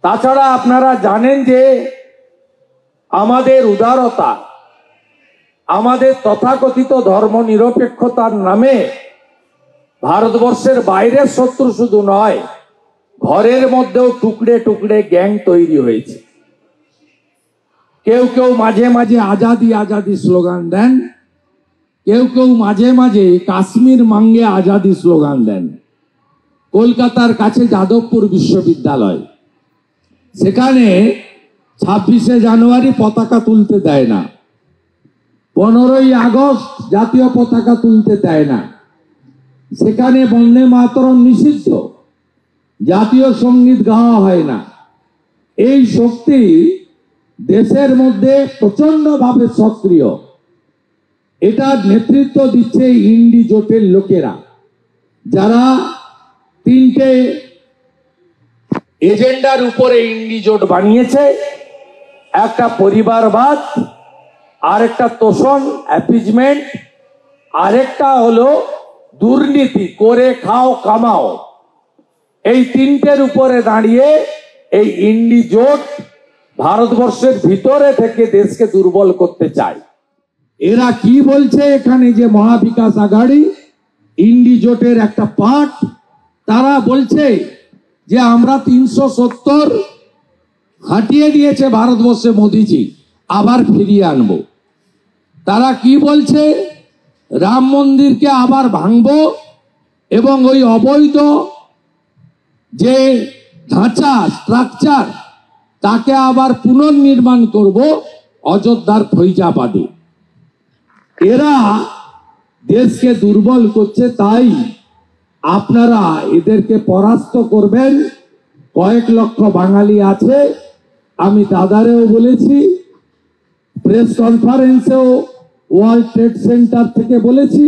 তাছাড়া আপনারা জানেন যে আমাদের উদারতা, আমাদের তথাকথিত ধর্মনিরপেক্ষতার নামে ভারতবর্ষের বাইরের শত্রু শুধু নয়, ঘরের মধ্যেও টুকরে টুকরে গ্যাং তৈরি হয়েছে। কেউ কেউ মাঝে মাঝে আজাদি আজাদি স্লোগান দেন, কেউ কেউ মাঝে মাঝে কাশ্মীর মাঙ্গে আজাদি স্লোগান দেন। কলকাতার কাছে যাদবপুর বিশ্ববিদ্যালয়, সেখানে 26শে জানুয়ারি পতাকা তুলতে দেয় না, 15ই আগস্ট জাতীয় পতাকা তুলতে দেয় না, সেখানে বন্দে মাতরম নিষিদ্ধ, জাতীয় সঙ্গীত গাওয়া হয় না। এই শক্তি দেশের মধ্যে প্রচন্ডভাবে সক্রিয়। এটার নেতৃত্ব দিচ্ছে ইন্ডি জোটের লোকেরা, যারা 3টে এজেন্ডার উপরে ইন্ডি জোট বানিয়েছে। একটা পরিবারবাদ, আরেকটা তোষণ অ্যাপিজমেন্ট, আরেকটা হলো দুর্নীতি, করে খাও কামাও। এই 3টের উপরে দাঁড়িয়ে এই ইন্ডি জোট ভারতবর্ষের ভিতরে থেকে দেশকে দুর্বল করতে চায়। এরা কি বলছে এখানে যে মহাবিকাশ আঘাড়ি ইন্ডি জোটের একটা পার্ট, তারা বলছে যে আমরা 370 হাঁটিয়ে দিয়েছে ভারতবর্ষে মোদিজি, আবার ফিরিয়ে আনবো। তারা কি বলছে, রাম মন্দিরকে আবার ভাঙবো এবং ওই অবৈধ যে ঢাঁচা স্ট্রাকচার তাকে আবার পুনর্নির্মাণ করব অযোধ্যার ফৈজাবাদে। এরা দেশকে দুর্বল করছে, তাই আপনারা এদেরকে পরাস্ত করবেন। কয়েক লক্ষ বাঙালি আছে, আমি দাদারেও বলেছি, প্রেস কনফারেন্সেও ওয়ার্ল্ড ট্রেড সেন্টার থেকে বলেছি,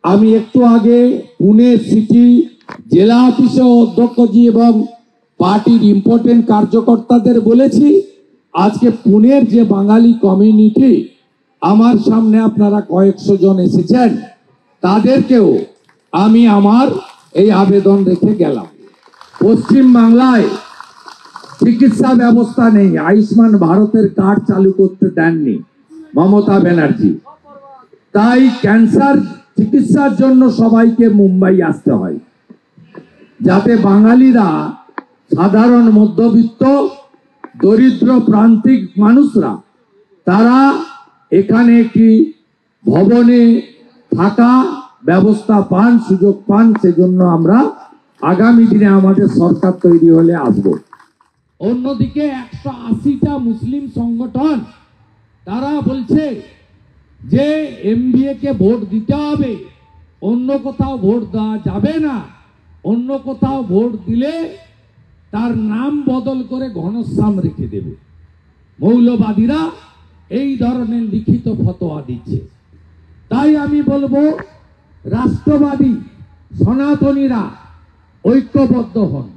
আমি একটু আগে পুনে সিটি জেলা অফিসে অধ্যক্ষজি এবং পার্টির ইম্পর্টেন্ট কার্যকর্তাদের বলেছি। আজকে পুনের যে বাঙালি কমিউনিটি আমার সামনে আপনারা কয়েকশো জন এসেছেন, তাদেরকেও আমি আমার এই আবেদন রেখে গেলাম। পশ্চিম বাংলায় চিকিৎসা ব্যবস্থা নেই, আয়ুষ্মান ভারতের কার্ড চালু করতে দেননি মমতা ব্যানার্জি, তাই ক্যান্সার চিকিৎসার জন্য সবাইকে মুম্বাই আসতে হয়, যাতে বাঙালিরা, সাধারণ মধ্যবিত্ত দরিদ্র প্রান্তিক মানুষরা, তারা এখানে একটি ভবনে থাকা ব্যবস্থা পান, সুযোগ পান। সেজন্য আমরা আগামী দিনে আমাদের সরকার তৈরি হলে আসব। অন্যদিকে 180টা মুসলিম সংগঠন তারা বলছে যে এমবিএ কে ভোট দিতে হবে, অন্য কোথাও ভোট দেওয়া যাবে না, অন্য কোথাও ভোট দিলে তার নাম বদল করে ঘনশ্যাম রেখে দেবে। মৌলবাদীরা এই ধরনের লিখিত ফতোয়া দিচ্ছে। তাই আমি বলবো, রাষ্ট্রবাদী সনাতনীরা ঐক্যবদ্ধ হন।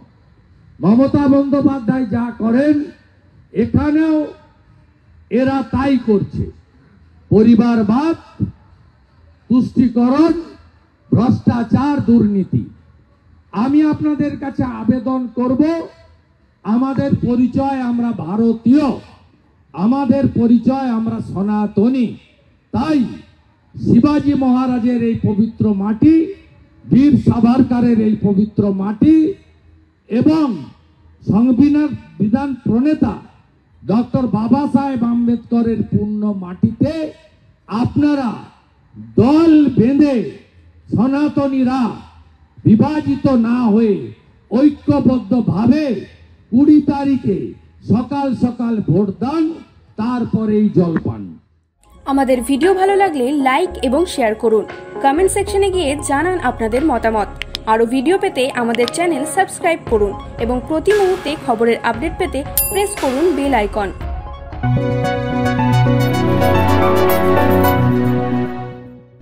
মমতা বন্দ্যোপাধ্যায় যা করেন এখানেও এরা তাই করছে। পরিবারবাদ, তুষ্টিকরণ, ভ্রষ্টাচার, দুর্নীতি। আমি আপনাদের কাছে আবেদন করব, আমাদের পরিচয় আমরা ভারতীয়, আমাদের পরিচয় আমরা সনাতনী। তাই শিবাজি মহারাজের এই পবিত্র মাটি, বীর সাভারকারের এই পবিত্র মাটি এবং সংবিধান প্রণেতা ডক্টর বাবা সাহেব আম্বেদকরের পূর্ণ মাটিতে আপনারা দল বেঁধে সনাতনীরা বিভাজিত না হয়ে ঐক্যবদ্ধভাবে 20 তারিখে সকাল সকাল ভোট দান, তারপরেই জলপান। আমাদের ভিডিও ভালো লাগলে লাইক এবং শেয়ার করুন। কমেন্ট সেকশনে গিয়ে জানান আপনাদের মতামত। আরও ভিডিও পেতে আমাদের চ্যানেল সাবস্ক্রাইব করুন এবং প্রতি মুহূর্তে খবরের আপডেট পেতে প্রেস করুন বেল আইকন।